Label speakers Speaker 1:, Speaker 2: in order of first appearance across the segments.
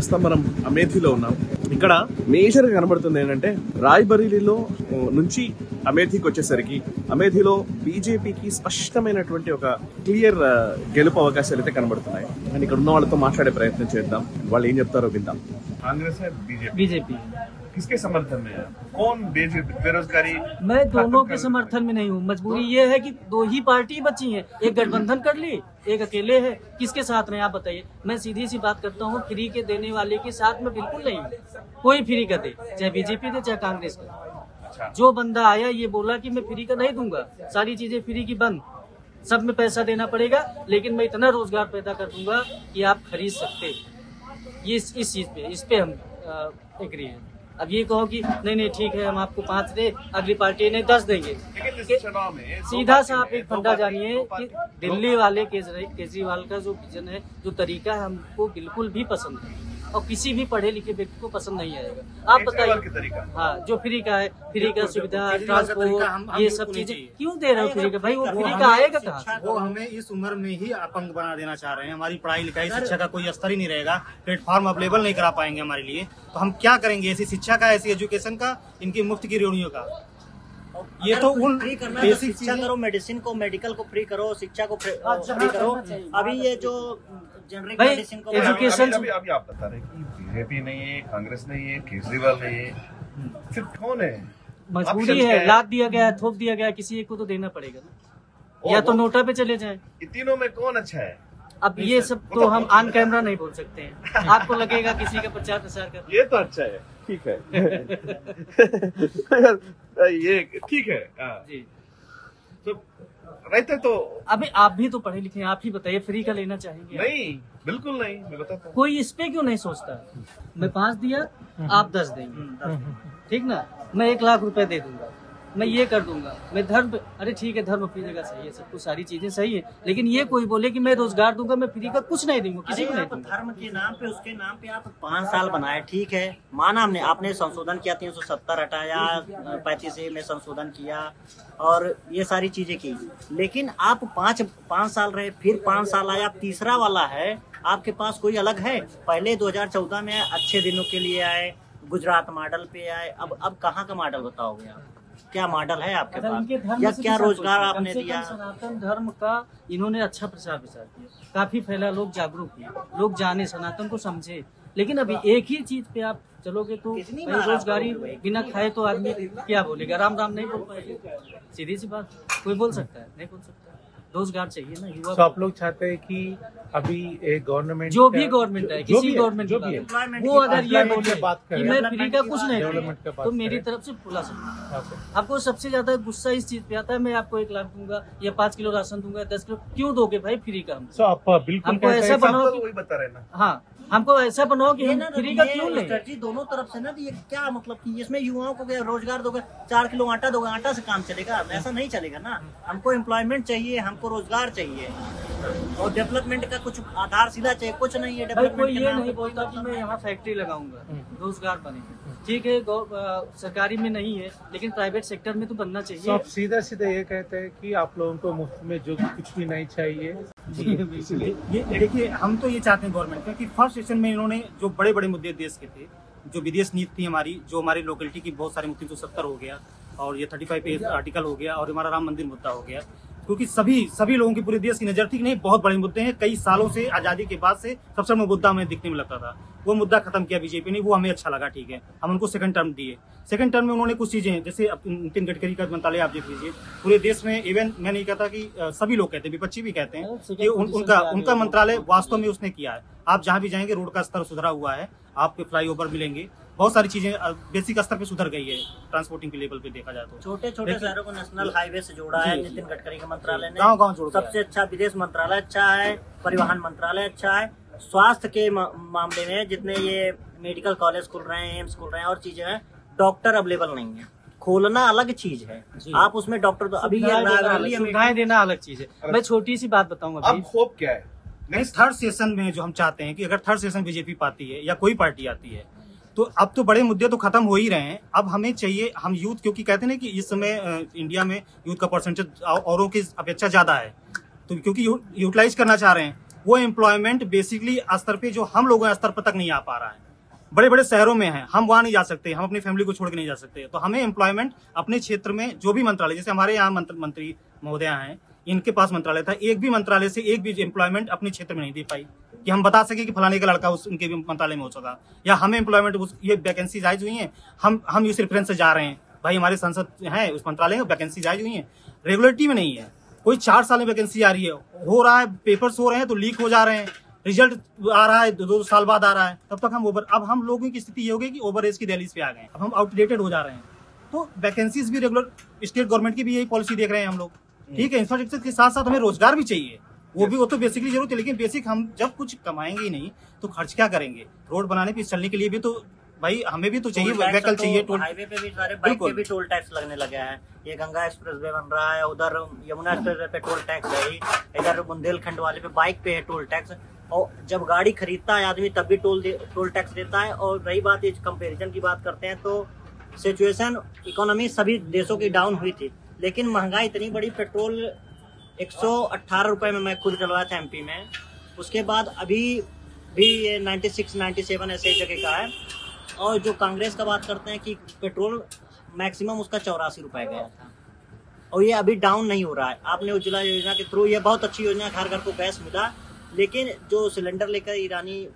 Speaker 1: ప్రస్తుతం మనం అమేథీలో ఉన్నాం. ఇక్కడ మేజర్ గా కనబడుతుంది ఏంటంటే రాయ్బరేలీలో నుంచి అమేథీకి వచ్చేసరికి అమేథీలో బీజేపీకి స్పష్టమైనటువంటి ఒక క్లియర్ గెలుపు అవకాశాలు అయితే కనబడుతున్నాయి. అండ్ ఇక్కడ ఉన్న వాళ్ళతో మాట్లాడే ప్రయత్నం చేద్దాం, వాళ్ళు ఏం చెప్తారో విందాం.
Speaker 2: कांग्रेस है बीजेपी किसके समर्थन में है? कौन बेरोजगारी?
Speaker 3: मैं दोनों के समर्थन में नहीं हूँ। मजबूरी ये है कि दो ही पार्टी बची है, एक गठबंधन कर ली, एक अकेले है। किसके साथ में आप बताइए? मैं सीधी सी बात करता हूँ, फ्री के देने वाले के साथ में बिल्कुल नहीं हूँ। कोई फ्री का दे, चाहे बीजेपी दे चाहे कांग्रेस का।
Speaker 2: अच्छा।
Speaker 3: जो बंदा आया ये बोला कि मैं फ्री का नहीं दूंगा, सारी चीजें फ्री की बंद, सब में पैसा देना पड़ेगा, लेकिन मैं इतना रोजगार पैदा कर दूंगा कि आप खरीद सकते। ये इस चीज पे, इस पे हम एग्री है। अब ये कहो कि नहीं ठीक है हम आपको 5 दे, अगली पार्टी ने 10 देंगे। सीधा सा आप एक फंडा जानिए कि दिल्ली वाले केजरीवाल का जो विजन है, जो तरीका है, हमको बिल्कुल भी पसंद है और किसी भी पढ़े लिखे व्यक्ति को पसंद नहीं आएगा। आप बताइए, हाँ जो फ्री का है, फ्री का सुविधा, ट्रांसपोर्ट, ये सब चीजें क्यों दे रहे हो फ्री का? भाई वो फ्री का आएगा कहाँ?
Speaker 4: वो हमें इस उम्र में ही अपंग बना देना चाह रहे हैं। हमारी पढ़ाई लिखाई शिक्षा का कोई स्तर ही नहीं रहेगा, प्लेटफॉर्म अवेलेबल नहीं करा पाएंगे हमारे लिए, तो हम क्या करेंगे? ऐसी शिक्षा का, ऐसी एजुकेशन का, इनकी मुफ्त की रेवड़ियों का। ये तो उन बेसिक
Speaker 5: शिक्षा करो, मेडिसिन को, मेडिकल को फ्री करो, शिक्षा को फ्री करो। अभी ये जो जनरिक मेडिसिन को
Speaker 3: एजुकेशन,
Speaker 2: अभी आप बता रहे कि बीजेपी नहीं है, कांग्रेस नहीं है, केजरीवाल नहीं है, फिर कौन है?
Speaker 3: मजबूरी है, लाद दिया गया है, थोप दिया गया है, किसी एक को तो देना पड़ेगा ना, या तो नोटा पे चले जाएं।
Speaker 2: तीनों में कौन अच्छा है?
Speaker 3: अब ये सब तो हम ऑन कैमरा नहीं बोल सकते हैं। आपको लगेगा किसी का प्रचार प्रसार कर,
Speaker 1: ये तो अच्छा है, ठीक है। ये ठीक है
Speaker 3: जी।
Speaker 2: तो रहते तो
Speaker 3: अभी आप भी तो पढ़े लिखे हैं, आप ही बताइए फ्री का लेना चाहेंगे?
Speaker 2: नहीं, बिल्कुल नहीं, मैं बताता हूँ।
Speaker 3: कोई इस पे क्यों नहीं सोचता? मैं 5 दिया, आप 10 देंगे, ठीक ना? मैं 1 लाख रुपए दे दूंगा, मैं ये कर दूंगा, मैं धर्म, अरे ठीक है धर्म अपनी जगह सही है, सब कुछ सारी चीजें सही है, लेकिन ये कोई बोले कि मैं रोजगार दूंगा, मैं फ्री का कुछ नहीं दूंगा, किसी को नहीं दूंगा।
Speaker 5: धर्म के नाम पे, उसके नाम पे आप 5 साल बनाए, ठीक है, माना हमने, आपने संशोधन किया, 370 हटाया, 35A में संशोधन किया और ये सारी चीजें की, लेकिन आप 5 साल रहे, फिर 5 साल आया, अब तीसरा वाला है, आपके पास कोई अलग है? पहले 2014 में अच्छे दिनों के लिए आए, गुजरात मॉडल पे आए, अब कहाँ का मॉडल बताओगे आप? क्या मॉडल है आपके पास, या क्या रोजगार आपने दिया?
Speaker 3: सनातन धर्म का इन्होंने अच्छा प्रचार किया, काफी फैला, लोग जागरूक हुए, लोग जाने, सनातन को समझे। लेकिन अभी एक ही चीज पे आप चलोगे तो रोजगारी बिना खाए तो आदमी क्या बोलेगा? राम राम नहीं बोल पाएगा, सीधी सी बात। कोई बोल सकता है? नहीं बोल सकता। रोजगार चाहिए ना युवा।
Speaker 6: तो आप लोग चाहते हैं कि अभी एक गवर्नमेंट,
Speaker 3: जो भी गवर्नमेंट है, किसी गवर्नमेंट
Speaker 6: जो भी है,
Speaker 3: वो अगर ये बोले
Speaker 6: बात
Speaker 3: कि मैं फ्री का कुछ नहीं
Speaker 6: डेवलपमेंट का
Speaker 3: दूंगा, तो मेरी तरफ से खुला सकता। आपको सबसे ज्यादा गुस्सा इस चीज पे आता है, मैं आपको 1 लाख दूंगा या 5 किलो राशन दूंगा, 10 किलो क्यों दोगे भाई फ्री का?
Speaker 6: तो आप बिल्कुल
Speaker 3: हमको ऐसा बनाओ,
Speaker 2: वही बता रहे ना।
Speaker 3: हाँ हमको ऐसा बनाओ कि हम फ्री का क्यों लें?
Speaker 5: स्ट्रेटजी दोनों तरफ से ना, ये क्या मतलब कि इसमें युवाओं को रोजगार दोगे, 4 किलो आटा दोगे, आटा से काम चलेगा? ऐसा नहीं चलेगा ना। हमको एम्प्लॉयमेंट चाहिए, हमको रोजगार चाहिए और डेवलपमेंट का कुछ आधारशिला चाहिए, कुछ नहीं है डेवलपमेंट।
Speaker 3: कोई ये नहीं बोलता कि मैं यहाँ फैक्ट्री लगाऊंगा, रोजगार बनेगा, ठीक है, सरकारी में नहीं है, लेकिन प्राइवेट सेक्टर में तो बनना चाहिए।
Speaker 6: तो आप सीधा ये कहते हैं कि आप लोगों को मुफ्त में जो कुछ भी नहीं चाहिए।
Speaker 4: ये देखिए, हम तो ये चाहते हैं गवर्नमेंट का कि फर्स्ट सेशन में इन्होंने जो बड़े बड़े मुद्दे देश के थे, जो विदेश नीति थी हमारी, जो हमारी लोकेलिटी की बहुत सारे मुद्दे, 370 हो गया और ये 35A आर्टिकल हो गया और हमारा राम मंदिर मुद्दा हो गया, क्योंकि सभी लोगों की पूरे देश की नजर थी कि नहीं, बहुत बड़े मुद्दे हैं, कई सालों से आजादी के बाद से सबसे बड़ा मुद्दा हमें दिखने में लगता था। वो मुद्दा खत्म किया बीजेपी ने, वो हमें अच्छा लगा, ठीक है, हम उनको सेकंड टर्म दिए। सेकंड टर्म में उन्होंने कुछ चीजें, जैसे नितिन गडकरी का मंत्रालय आप देख लीजिए, पूरे देश में, इवन मैं नहीं कहता कि सभी लोग कहते हैं, विपक्षी भी कहते हैं कि उनका मंत्रालय वास्तव में उसने किया है। आप जहाँ भी जाएंगे रोड का स्तर सुधरा हुआ है, आपके फ्लाईओवर मिलेंगे, बहुत सारी चीजें बेसिक स्तर पे सुधर गई है ट्रांसपोर्टिंग के लेवल पे देखा जाए तो।
Speaker 5: छोटे छोटे शहरों को नेशनल हाईवे से जोड़ा है नितिन गडकरी के मंत्रालय ने,
Speaker 4: गाँव जोड़
Speaker 5: सबसे अच्छा विदेश मंत्रालय अच्छा है, परिवहन मंत्रालय अच्छा है। स्वास्थ्य के मामले में जितने ये मेडिकल कॉलेज खुल रहे हैं, एम्स खुल रहे हैं और चीजें हैं, डॉक्टर अवेलेबल नहीं है। खोलना अलग चीज है, आप उसमें डॉक्टर तो अभी
Speaker 3: सुविधाएं देना अलग चीज है। मैं छोटी सी बात बताऊंगा,
Speaker 2: अब होप क्या है
Speaker 4: नेक्स्ट थर्ड सेशन में? जो हम चाहते हैं कि अगर थर्ड सेशन बीजेपी पाती है या कोई पार्टी आती है, तो अब तो बड़े मुद्दे तो खत्म हो ही रहे हैं, अब हमें चाहिए, हम यूथ, क्योंकि कहते हैं कि इस समय इंडिया में यूथ का परसेंटेज औरों की अपेक्षा ज्यादा है, तो क्योंकि यूटिलाइज करना चाह रहे हैं, वो एम्प्लॉयमेंट बेसिकली स्तर पे जो हम लोगों के स्तर पर तक नहीं आ पा रहा है। बड़े बड़े शहरों में है, हम वहां नहीं जा सकते, हम अपनी फैमिली को छोड़ के नहीं जा सकते। तो हमें एम्प्लॉयमेंट अपने क्षेत्र में जो भी मंत्रालय, जैसे हमारे यहाँ मंत्री महोदय हैं, इनके पास मंत्रालय था, एक भी मंत्रालय से एक भी एम्प्लॉयमेंट अपने क्षेत्र में नहीं दे पाई कि हम बता सके कि फलाने का लड़का उनके भी मंत्रालय में हो सका, या हमें एम्प्लॉयमेंट ये वैकेंसी जायज हुई है, हम इस रेफरेंस से जा रहे हैं, भाई हमारे संसद है उस मंत्रालय में वैकेंसी जायज हुई है, रेगुलरिटी में नहीं है। कोई 4 साल में वैकेंसी आ रही है, हो रहा है, पेपर्स हो रहे हैं तो लीक हो जा रहे हैं, रिजल्ट आ रहा है 2 साल बाद आ रहा है, तब तक हम अब हम लोगों की स्थिति ये हो गई कि ओवर एज की दहलीज पे आ गए, अब हम आउटडेटेड हो जा रहे हैं। तो वैकेंसीज भी रेगुलर, स्टेट गवर्नमेंट की भी यही पॉलिसी देख रहे हैं हम लोग, ठीक है। इंफ्रास्ट्रक्चर के साथ साथ हमें रोजगार भी चाहिए, वो तो बेसिकली जरूरत है, लेकिन बेसिक हम जब कुछ कमाएंगे ही नहीं तो खर्च क्या करेंगे? रोड बनाने पे, चलने के लिए भी तो भाई हमें भी तो चाहिए, व्हीकल चाहिए।
Speaker 5: हाईवे पे भी सारे बाइक पे भी टोल टैक्स लगने लगे हैं। ये गंगा एक्सप्रेस वे बन रहा है, उधर यमुना एक्सप्रेस पे टोल टैक्स है, इधर बुंदेलखंड वाले पे बाइक पे है टोल टैक्स, और जब गाड़ी खरीदता है आदमी तब भी टोल टैक्स देता है। और रही बात ये कंपैरिजन की बात करते हैं तो सिचुएशन इकोनॉमी सभी देशों की डाउन हुई थी, लेकिन महंगाई इतनी बड़ी, पेट्रोल 118 रुपए में मैं खुद चलवाया था एमपी में, उसके बाद अभी भी ये 96 97 ऐसे जगह का है। और जो कांग्रेस का बात करते हैं कि पेट्रोल मैक्सिमम उसका 84 रुपए गया था, और ये अभी डाउन नहीं हो रहा है। आपने उज्ज्वला योजना के थ्रू, ये बहुत अच्छी योजना, घर घर को गैस मिला, लेकिन जो सिलेंडर लेकर ईरानी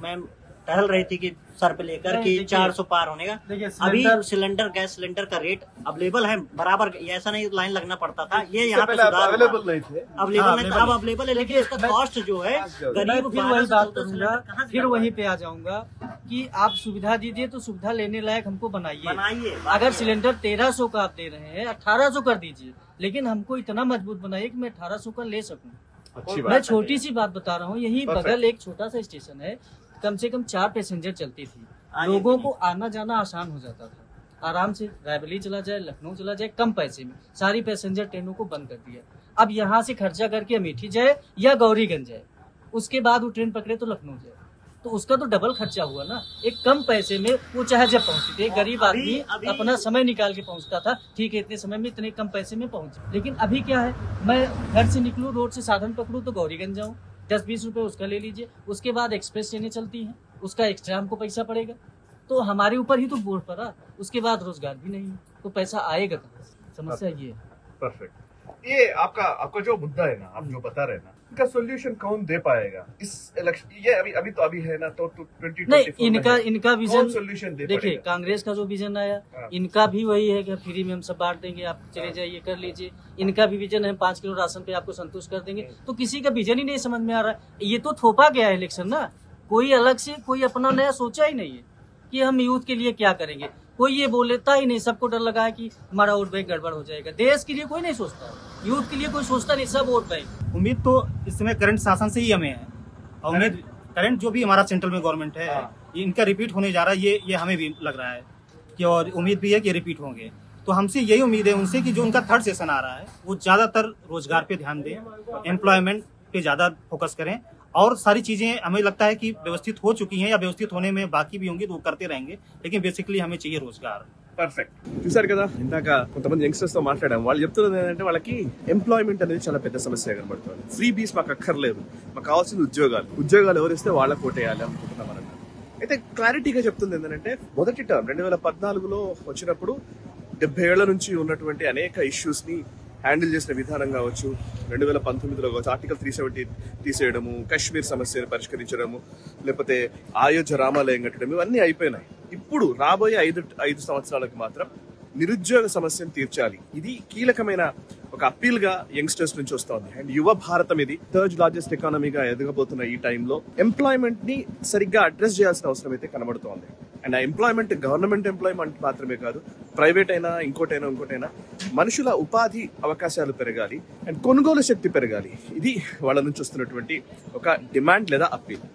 Speaker 5: मैम टहल रही थी कि सर पे लेकर कि 400 पार होने का, अभी सिलेंडर गैस सिलेंडर का रेट अवेलेबल है बराबर, ऐसा नहीं लाइन लगना पड़ता था, ये यहाँ पे
Speaker 2: अवेलेबल नहीं थे,
Speaker 5: अवेलेबल नहीं था, अब अवेलेबल है, लेकिन इसका कॉस्ट जो है गरीब
Speaker 3: फिर वही बात करूंगा, फिर वहीं पे आ जाऊंगा कि आप सुविधा दीजिए तो सुविधा लेने लायक हमको बनाइए। अगर सिलेंडर 1300 का आप दे रहे हैं, 1800 कर दीजिए, लेकिन हमको इतना मजबूत बनाइए कि मैं 1800 का ले सकूं। मैं छोटी सी बात बता रहा हूँ, यही बगल एक छोटा सा स्टेशन है, कम से कम 4 पैसेंजर चलती थी, लोगों को आना जाना आसान हो जाता था, आराम से रायबरेली चला जाए, लखनऊ चला जाए, कम पैसे में। सारी पैसेंजर ट्रेनों को बंद कर दिया। अब यहाँ से खर्चा करके अमेठी जाए या गौरीगंज जाए, उसके बाद वो ट्रेन पकड़े तो लखनऊ जाए, तो उसका तो डबल खर्चा हुआ ना। एक कम पैसे में वो चाहे जब पहुंचते, गरीब आदमी अपना समय निकाल के पहुंचता था, ठीक है इतने समय में इतने कम पैसे में पहुंचे। लेकिन अभी क्या है, मैं घर से निकलूं, रोड से साधन पकड़ूं तो गौरीगंज जाऊं, 10-20 रुपए उसका ले लीजिए, उसके बाद एक्सप्रेस ट्रेनें चलती हैं, उसका एक्स्ट्रा हमको पैसा पड़ेगा, तो हमारे ऊपर ही तो बोझ पड़ा। उसके बाद रोजगार भी नहीं है, तो पैसा आएगा कहाँ से? समस्या ये है।
Speaker 2: परफेक्ट। ये आपका जो मुद्दा है ना, आप जो बता रहे हैं ना, इसका सोल्यूशन कौन दे पाएगा इस इलेक्शन? ये अभी है ना, तो 2024
Speaker 3: नहीं, इनका विजन
Speaker 2: सोल्यूशन दे
Speaker 3: देखिए, कांग्रेस का जो विजन आया, इनका भी वही है कि फ्री में हम सब बांट देंगे, आप चले जाइए कर लीजिए। इनका भी विजन है 5 किलो राशन पे आपको संतुष्ट कर देंगे। तो किसी का विजन ही नहीं समझ में आ रहा है। ये तो थोपा गया है इलेक्शन ना, कोई अलग से कोई अपना नया सोचा ही नहीं है कि हम यूथ के लिए क्या करेंगे। कोई ये बोलता ही नहीं, सबको डर लगा है कि हमारा वोट बैंक गड़बड़ हो जाएगा। देश के लिए कोई नहीं सोचता, यूथ के लिए कोई सोचता नहीं, सब वोट बैंक।
Speaker 4: उम्मीद तो इस समय करंट शासन से ही हमें है, और उम्मीद करंट जो भी हमारा सेंट्रल में गवर्नमेंट है, इनका रिपीट होने जा रहा है, ये हमें भी लग रहा है कि, और उम्मीद भी है कि रिपीट होंगे। तो हमसे यही उम्मीद है उनसे कि जो उनका 3rd सेशन आ रहा है, वो ज्यादातर रोजगार पे ध्यान दें, एम्प्लॉयमेंट पे ज्यादा फोकस करें, और सारी चीजें हमें लगता है कि व्यवस्थित हो चुकी हैं या व्यवस्थित होने में बाकी भी होंगी, तो वो करते रहेंगे, लेकिन बेसिकली हमें चाहिए रोजगार।
Speaker 2: పర్ఫెక్ట్.
Speaker 1: చూసారు కదా, ఇందాక కొంతమంది యంగ్స్టర్స్ తో మాట్లాడాం. వాళ్ళు చెప్తున్నది ఏంటంటే వాళ్ళకి ఎంప్లాయ్మెంట్ అనేది చాలా పెద్ద సమస్య కనబడుతుంది. ఫ్రీ బీస్ మాకు అక్కర్లేదు, మాకు కావాల్సింది ఉద్యోగాలు ఎవరిస్తే వాళ్ళకి ఓటేయాలి అనుకుంటున్నాం అన్నట్టు. అయితే క్లారిటీగా చెప్తుంది ఏంటంటే, మొదటి టర్మ్ 2014లో వచ్చినప్పుడు 70 ఏళ్ల నుంచి ఉన్నటువంటి అనేక ఇష్యూస్ ని హ్యాండిల్ చేసిన విధానం కావచ్చు, 2019లో ఆర్టికల్ 370 తీసేయడము, కాశ్మీర్ సమస్యను పరిష్కరించడము, లేకపోతే అయోధ్య రామాలయం కట్టడం, ఇవన్నీ అయిపోయినాయి. ఇప్పుడు రాబోయే 5 సంవత్సరాలకు మాత్రం నిరుద్యోగ సమస్యను తీర్చాలి. ఇది కీలకమైన ఒక అప్పీల్ గా యంగ్స్టర్స్ నుంచి వస్తోంది. అండ్ యువ భారతం ఇది 3rd లార్జెస్ట్ ఎకానమీగా ఎదగబోతున్న ఈ టైంలో ఎంప్లాయ్మెంట్ ని సరిగ్గా అడ్రస్ చేయాల్సిన అవసరం అయితే కనబడుతోంది. అండ్ ఆ ఎంప్లాయ్మెంట్ గవర్నమెంట్ ఎంప్లాయ్మెంట్ మాత్రమే కాదు, ప్రైవేట్ అయినా ఇంకోటైనా మనుషుల ఉపాధి అవకాశాలు పెరగాలి అండ్ కొనుగోలు శక్తి పెరగాలి. ఇది వాళ్ళ నుంచి వస్తున్నటువంటి ఒక డిమాండ్ లేదా అప్పీల్.